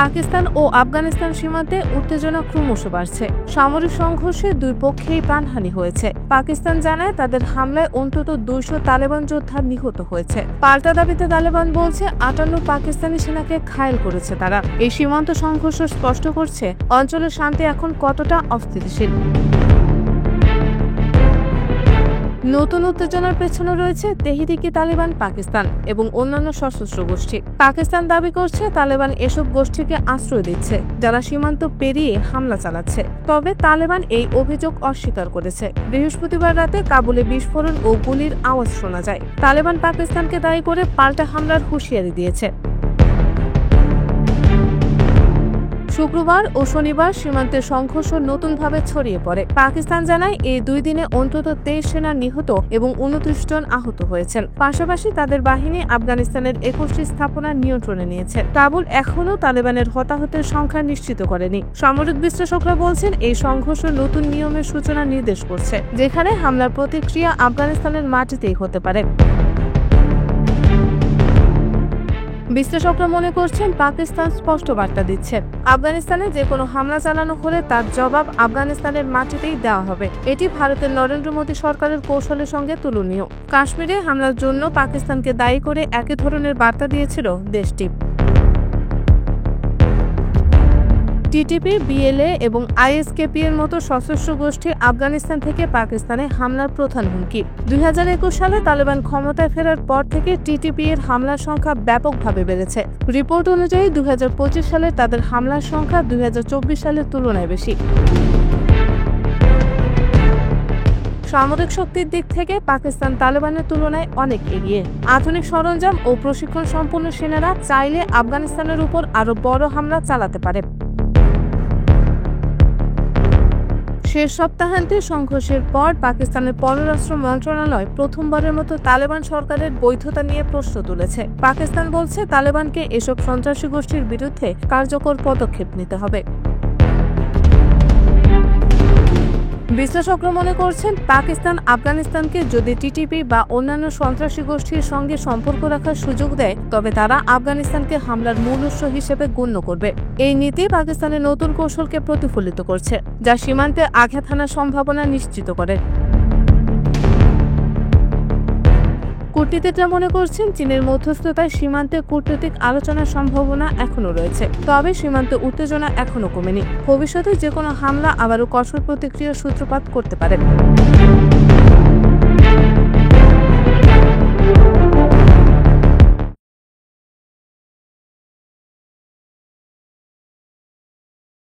পাকিস্তান ও আফগানিস্তান সীমান্তে উত্তেজনা ক্রমশ বাড়ছে। সামরিক সংঘর্ষে দুই পক্ষেই প্রাণহানি হয়েছে। পাকিস্তান জানায় তাদের হামলায় অন্তত 200 তালেবান যোদ্ধা নিহত হয়েছে। পাল্টা দাবিতে তালেবান বলছে 58 পাকিস্তানি সেনাকে ঘায়েল করেছে তারা। এই সীমান্ত সংঘর্ষ স্পষ্ট করছে অঞ্চলের শান্তি এখন কতটা অস্থিতিশীল। নতুন উত্তেজনার পেছনে রয়েছে তেহরিকে তালেবান পাকিস্তান এবং অন্যান্য সশস্ত্র গোষ্ঠী। পাকিস্তান দাবি করছে তালেবান এসব গোষ্ঠীকে আশ্রয় দিচ্ছে যারা সীমান্ত পেরিয়ে হামলা চালাচ্ছে। তবে তালেবান এই অভিযোগ অস্বীকার করেছে। বৃহস্পতিবার রাতে কাবুলে বিস্ফোরণ ও গুলির আওয়াজ শোনা যায়। তালেবান পাকিস্তানকে দায়ী করে পাল্টা হামলার হুঁশিয়ারি দিয়েছে। শুক্রবার ও শনিবার সীমান্তে সংঘর্ষ নতুনভাবে ছড়িয়ে পড়ে। পাকিস্তান জানায় এই 2 দিনে অন্তত 23 সেনা নিহত এবং 29 জন আহত হয়েছেন। পাশাপাশি তাদের বাহিনী আফগানিস্তানের 21টি স্থাপনা নিয়ন্ত্রণে নিয়েছে। কাবুল এখনও তালেবানের হতাহতের সংখ্যা নিশ্চিত করেনি। সামরিক বিশ্লেষকরা বলছেন এই সংঘর্ষ নতুন নিয়মের সূচনা নির্দেশ করছে, যেখানে হামলার প্রতিক্রিয়া আফগানিস্তানের মাটিতেই হতে পারে। বিশ্লেষকরা মনে করছেন পাকিস্তান স্পষ্ট বার্তা দিচ্ছে, আফগানিস্তানে যে কোনো হামলা চালানো হলে তার জবাব আফগানিস্তানের মাটিতেই দেওয়া হবে। এটি ভারতের নরেন্দ্র মোদী সরকারের কৌশলের সঙ্গে তুলনীয়। কাশ্মীরে হামলার জন্য পাকিস্তানকে দায়ী করে একই ধরনের বার্তা দিয়েছিল দেশটি। টিটিপি, বিএলএ এবং আইএসকেপি এর মতো সশস্ত্র গোষ্ঠী আফগানিস্তান থেকে পাকিস্তানে হামলার প্রধান হুমকি। 2021 সালে তালেবান ক্ষমতায় ফেরার পর থেকে টিটিপি এর হামলার সংখ্যা ব্যাপকভাবে বেড়েছে। রিপোর্ট অনুযায়ী 2025 সালে তাদের হামলার সংখ্যা 2024 সালের তুলনায় বেশি। সামরিক শক্তির দিক থেকে পাকিস্তান তালেবানের তুলনায় অনেক এগিয়ে। আধুনিক সরঞ্জাম ও প্রশিক্ষণ সম্পন্ন সেনারা চাইলে আফগানিস্তানের উপর আরও বড় হামলা চালাতে পারে। শেষ সপ্তাহান্তে সংঘর্ষের পর পাকিস্তানের পররাষ্ট্র মন্ত্রণালয় প্রথমবারের মতো তালেবান সরকারের বৈধতা নিয়ে প্রশ্ন তুলেছে। পাকিস্তান বলছে তালেবানকে এসব সন্ত্রাসী গোষ্ঠীর বিরুদ্ধে কার্যকর পদক্ষেপ নিতে হবে। বিশ্লেষকরা মনে করছেন পাকিস্তান আফগানিস্তানকে যদি টিটিপি বা অন্যান্য সন্ত্রাসী গোষ্ঠীর সঙ্গে সম্পর্ক রাখার সুযোগ দেয়, তবে তারা আফগানিস্তানকে হামলার মূল উৎস হিসেবে গণ্য করবে। এই নীতি পাকিস্তানের নতুন কৌশলকে প্রতিফলিত করছে, যা সীমান্তে আঘাত হানার সম্ভাবনা নিশ্চিত করে। কূটনীতিকরা মনে করছেন চীনের মধ্যস্থতায় সীমান্তে কূটনৈতিক আলোচনার সম্ভাবনা এখনো রয়েছে। তবে সীমান্তে উত্তেজনা এখনো কমেনি। ভবিষ্যতে যে কোনো হামলা আবারও কঠোর প্রতিক্রিয়ার সূত্রপাত করতে পারে।